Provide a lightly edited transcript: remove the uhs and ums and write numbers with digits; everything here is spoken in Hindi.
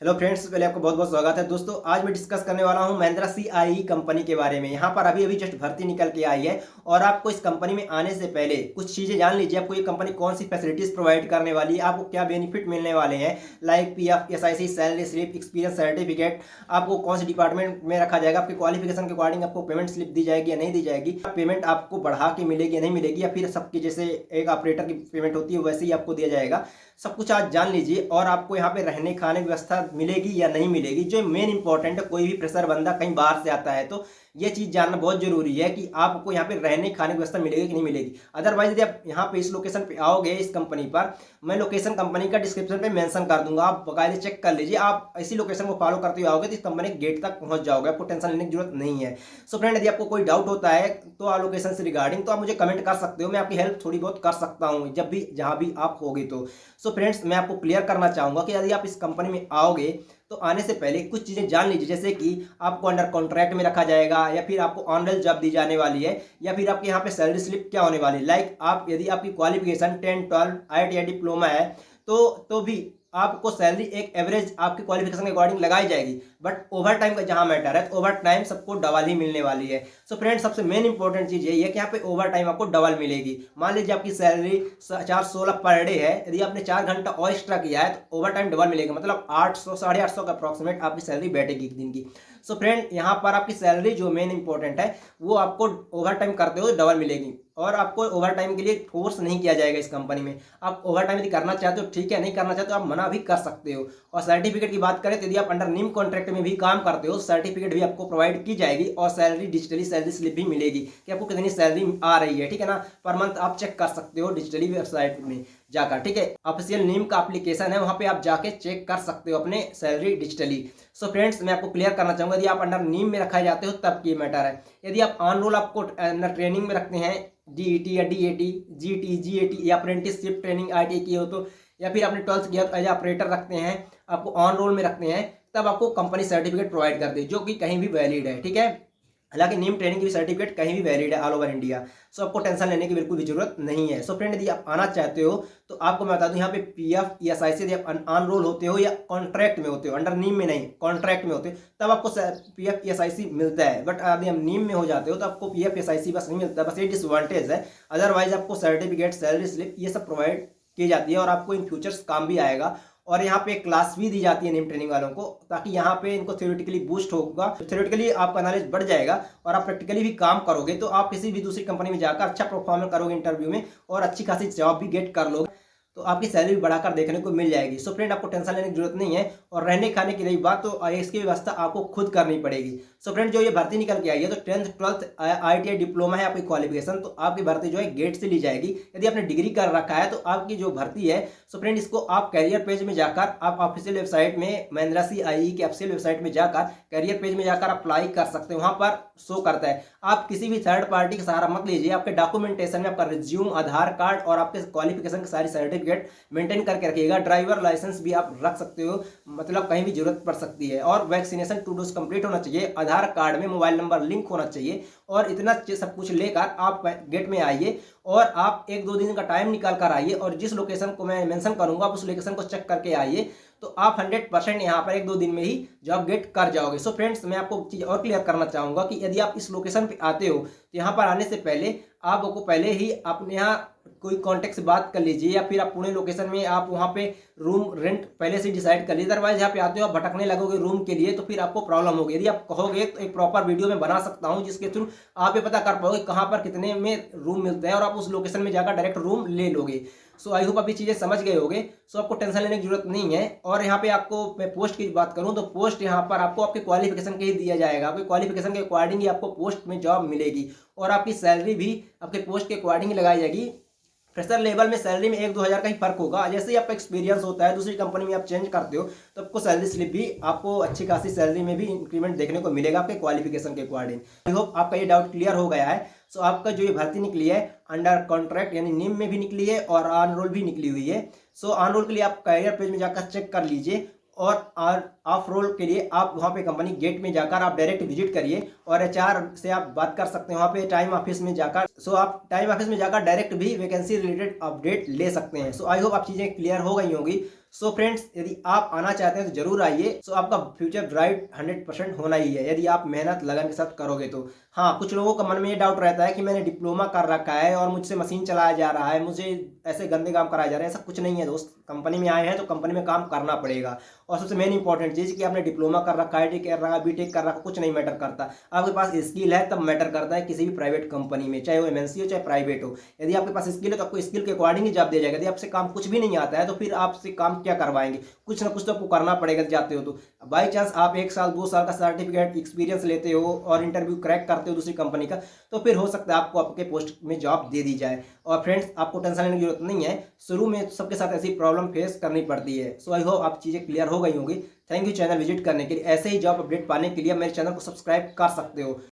हेलो फ्रेंड्स, पहले आपको बहुत बहुत स्वागत है। दोस्तों, आज मैं डिस्कस करने वाला हूं महिंद्रा सीआईई कंपनी के बारे में। यहां पर अभी अभी जस्ट भर्ती निकल के आई है और आपको इस कंपनी में आने से पहले कुछ चीज़ें जान लीजिए। आपको ये कंपनी कौन सी फैसिलिटीज़ प्रोवाइड करने वाली है, आपको क्या बेनिफिट मिलने वाले हैं, like PF, SIC, salary slip, experience certificate, आपको कौन से डिपार्टमेंट में रखा जाएगा, आपके क्वालिफिकेशन के अकॉर्डिंग आपको पेमेंट स्लिप दी जाएगी या नहीं दी जाएगी, पेमेंट आपको बढ़ा के मिलेगी या नहीं मिलेगी, या फिर सबकी जैसे एक ऑपरेटर की पेमेंट होती है वैसे ही आपको दिया जाएगा। सब कुछ आज जान लीजिए। और आपको यहाँ पे रहने खाने की व्यवस्था मिलेगी या नहीं मिलेगी, जो मेन इंपॉर्टेंट है। कोई भी फ्रेशर बंदा कहीं बाहर से आता है तो ये चीज़ जानना बहुत जरूरी है कि आपको यहाँ पे रहने खाने की व्यवस्था मिलेगी कि नहीं मिलेगी। अदरवाइज यदि आप यहाँ पे इस लोकेशन पे आओगे, इस कंपनी पर, मैं लोकेशन कंपनी का डिस्क्रिप्शन पे मेंशन कर दूंगा, आप बाकायदे चेक कर लीजिए। आप इसी लोकेशन को फॉलो करते हुए आओगे तो इस कंपनी के गेट तक पहुंच जाओगे, आपको टेंशन लेने की जरूरत नहीं है। सो फ्रेंड, यदि आपको कोई डाउट होता है तो आप लोकेशन से रिगार्डिंग, तो आप मुझे कमेंट कर सकते हो। मैं आपकी हेल्प थोड़ी बहुत कर सकता हूँ जब भी जहाँ भी आप होगे तो। सो फ्रेंड्स, मैं आपको क्लियर करना चाहूँगा कि यदि आप इस कंपनी में आओगे तो आने से पहले कुछ चीज़ें जान लीजिए, जैसे कि आपको अंडर कॉन्ट्रैक्ट में रखा जाएगा, या फिर आपको ऑन रेल जॉब दी जाने वाली है, या फिर आपके यहाँ पे सैलरी स्लिप क्या होने वाली है। लाइक आप यदि आपकी क्वालिफिकेशन 10, 12 IIT डिप्लोमा है तो भी आपको सैलरी एक एवरेज आपके क्वालिफिकेशन के अकॉर्डिंग लगाई जाएगी। बट ओवर टाइम का जहां मैटर है तो ओवर टाइम सबको डबल ही मिलने वाली है। सो फ्रेंड्स, सबसे मेन इंपॉर्टेंट चीज यही है कि यहाँ पे ओवर टाइम आपको डबल मिलेगी। मान लीजिए आपकी सैलरी 416 पर डे है, यदि आपने 4 घंटा और एक्स्ट्रा किया है तो ओवर टाइम डबल मिलेगा, मतलब 800 850 का अप्रॉक्सीमेट आपकी सैलरी बैठेगी एक दिन की। सो फ्रेंड, यहाँ पर आपकी सैलरी जो मेन इंपॉर्टेंट है वो आपको ओवर टाइम करते हो डबल मिलेगी, और आपको ओवर टाइम के लिए फोर्स नहीं किया जाएगा इस कंपनी में। आप ओवर टाइम यदि करना चाहते हो ठीक है, नहीं करना चाहते हो आप मना भी कर सकते हो। और सर्टिफिकेट की बात करें तो यदि आप अंडर नीम कॉन्ट्रैक्ट में भी काम करते हो, सर्टिफिकेट भी आपको प्रोवाइड की जाएगी, और सैलरी डिजिटली सैलरी स्लिप भी मिलेगी कि आपको कितनी सैलरी आ रही है, ठीक है ना। पर मंथ आप चेक कर सकते हो डिजिटली वेबसाइट में जाकर, ठीक है। ऑफिशियल नीम का एप्लीकेशन है, वहां पे आप जाके चेक कर सकते हो अपने सैलरी डिजिटली। सो फ्रेंड्स, मैं आपको क्लियर करना चाहूंगा, यदि आप अंडर नीम में रखा जाते हो तब की मैटर है। यदि आप ऑन रोल आपको अंडर ट्रेनिंग में रखते हैं, डीईटी या डीएटी, जीटी, जीएटी या अप्रेंटिसशिप ट्रेनिंग आईटी की हो तो, या फिर आपने 12th किया तो एज ऑपरेटर रखते हैं, आपको ऑन रोल में रखते हैं, तब आपको कंपनी सर्टिफिकेट प्रोवाइड करती है जो कि कहीं भी वैलिड है, ठीक है। हालांकि नीम ट्रेनिंग की भी सर्टिफिकेट कहीं भी वैलिड है ऑल ओवर इंडिया। सो आपको टेंशन लेने की बिल्कुल भी जरूरत नहीं है। सो फ्रेंड, यदि आप आना चाहते हो तो आपको मैं बता दूं, यहाँ पे पीएफ, ईएसआईसी यदि आप ऑन रोल होते हो या कॉन्ट्रैक्ट में होते हो, अंडर नीम में नहीं कॉन्ट्रैक्ट में होते हो, तब आपको पीएफ ईएसआईसी मिलता है। बट यदि हम नीम में हो जाते हो तो आपको पीएफ ईएसआईसी बस नहीं मिलता, बस ये डिसएडवांटेज है। अदरवाइज आपको सर्टिफिकेट, सैलरी स्लिप ये सब प्रोवाइड की जाती है, और आपको इन फ्यूचर्स काम भी आएगा। और यहाँ पे क्लास भी दी जाती है नीम ट्रेनिंग वालों को, ताकि यहाँ पे इनको थ्योरेटिकली बूस्ट होगा, थ्योरेटिकली आपका नॉलेज बढ़ जाएगा, और आप प्रैक्टिकली भी काम करोगे तो आप किसी भी दूसरी कंपनी में जाकर अच्छा परफॉर्मेंस करोगे इंटरव्यू में, और अच्छी खासी जॉब भी गेट कर लोगे, तो आपकी सैलरी बढ़ाकर देखने को मिल जाएगी। सो फ्रेंड, आपको टेंशन लेने की जरूरत नहीं है। और रहने खाने की रही बात, तो इसकी व्यवस्था आपको खुद करनी पड़ेगी। सो फ्रेंड, जो ये भर्ती निकल के आई है तो 10th 12th IIT डिप्लोमा है आपकी क्वालिफिकेशन, तो आपकी भर्ती जो है गेट से ली जाएगी। यदि आपने डिग्री कर रखा है तो आपकी जो भर्ती है, सो फ्रेंड, इसको आप कैरियर पेज में जाकर, आप ऑफिशियल वेबसाइट में, महिंद्रा सीआईई के ऑफिशियल वेबसाइट में जाकर, कैरियर पेज में जाकर अप्लाई कर सकते हैं। वहां पर शो करता है। आप किसी भी थर्ड पार्टी का सहारा मत लीजिए। आपके डॉक्यूमेंटेशन में आपका रिज्यूम, आधार कार्ड और आपके क्वालिफिकेशन की सारी सर्टिफिकेट मेंटेन करके रखिएगा। ड्राइवर लाइसेंस भी आप रख सकते हो, मतलब कहीं भी जरूरत पड़ सकती है। और वैक्सीनेशन 2 डोज कंप्लीट होना चाहिए, आधार कार्ड में मोबाइल नंबर लिंक होना चाहिए, और इतना सब कुछ लेकर आप गेट में आइए, और आप 1-2 दिन का टाइम निकाल कर आइए, और जिस लोकेशन को मैं मेंशन करूंगा आप उस लोकेशन को चेक करके आइए, तो आप 100% यहाँ पर 1-2 दिन में ही जॉब गेट कर जाओगे। सो फ्रेंड्स, मैं आपको चीज़ और क्लियर करना चाहूँगा कि यदि आप इस लोकेशन पे आते हो तो यहाँ पर आने से पहले आपको पहले ही अपने यहाँ कोई कॉन्टेक्ट से बात कर लीजिए, या फिर आप पुणे लोकेशन में आप वहाँ पे रूम रेंट पहले से डिसाइड कर लीजिए। अदरवाइज यहाँ पे आते हो आप भटकने लगोगे रूम के लिए, तो फिर आपको प्रॉब्लम होगी। यदि आप कहोगे तो एक प्रॉपर वीडियो में बना सकता हूँ, जिसके थ्रू आप ये पता कर पाओगे कहाँ पर कितने में रूम मिलता है, और आप उस लोकेशन में जाकर डायरेक्ट रूम ले लोगे। सो आई होप आप ये चीज़ें समझ गए होगे। सो आपको टेंशन लेने की जरूरत नहीं है। और यहाँ पे आपको मैं पोस्ट की बात करूँ तो पोस्ट यहाँ पर आपको आपके क्वालिफिकेशन के ही दिया जाएगा। आपके क्वालिफिकेशन के अकॉर्डिंग ही आपको पोस्ट में जॉब मिलेगी, और आपकी सैलरी भी आपके पोस्ट के अकॉर्डिंग ही लगाई जाएगी। फ्रेशर लेवल में सैलरी में 1-2 हज़ार का ही फर्क होगा। जैसे ही आपका एक्सपीरियंस होता है, दूसरी कंपनी में आप चेंज करते हो, तो आपको सैलरी स्लिप भी, आपको अच्छी खासी सैलरी में भी इंक्रीमेंट देखने को मिलेगा आपके क्वालिफिकेशन के अकॉर्डिंग। आई होप आपका ये डाउट क्लियर हो गया है। सो आपका जो ये भर्ती निकली है अंडर कॉन्ट्रैक्ट यानी निम में भी निकली है, और ऑन रोल भी निकली हुई है। सो ऑन रोल के लिए आप कैरियर पेज में जाकर चेक कर लीजिए, और ऑफ रोल के लिए आप वहाँ पे कंपनी गेट में जाकर आप डायरेक्ट विजिट करिए, और एचआर से आप बात कर सकते हैं वहाँ पे टाइम ऑफिस में जाकर। सो आप टाइम ऑफिस में जाकर डायरेक्ट भी वैकेंसी रिलेटेड अपडेट ले सकते हैं। सो आई होप आप चीज़ें क्लियर हो गई होंगी। सो फ्रेंड्स, यदि आप आना चाहते हैं तो जरूर आइए। सो आपका फ्यूचर ब्राइट 100% होना ही है यदि आप मेहनत लगन के साथ करोगे तो। हाँ, कुछ लोगों का मन में ये डाउट रहता है कि मैंने डिप्लोमा कर रखा है और मुझसे मशीन चलाया जा रहा है, मुझे ऐसे गंदे काम कराए जा रहे हैं। ऐसा कुछ नहीं है दोस्त, कंपनी में आए हैं तो कंपनी में काम करना पड़ेगा। और सबसे मेन इंपॉर्टेंट चीज़ कि आपने डिप्लोमा कर रखा है, टी कर रखा है, बीटेक कर रखा, कुछ नहीं मैटर करता। आपके पास स्किल है तब मैटर करता है किसी भी प्राइवेट कंपनी में, चाहे वो एमएनसी हो चाहे प्राइवेट हो। यदि आपके पास स्किल है तो आपको स्किल के अकॉर्डिंग ही जॉब दिया जाएगा। यदि आपसे काम कुछ भी नहीं आता है तो फिर आपसे काम क्या करवाएंगे, कुछ ना कुछ तो आपको करना पड़ेगा जाते हो तो। बाई चांस आप 1 साल 2 साल का सर्टिफिकेट एक्सपीरियंस लेते हो और इंटरव्यू क्रैक करते हो दूसरी कंपनी का, तो फिर हो सकता है आपको आपके पोस्ट में जॉब दे दी जाए। और फ्रेंड्स, आपको टेंशन लेने की जरूरत नहीं है, शुरू में सबके साथ ऐसी प्रॉब्लम फेस करनी पड़ती है। सो आई होप आप चीज़ें क्लियर हो गई होंगी। थैंक यू चैनल विजिट करने के लिए। ऐसे ही जॉब अपडेट पाने के लिए मेरे चैनल को सब्सक्राइब कर सकते हो।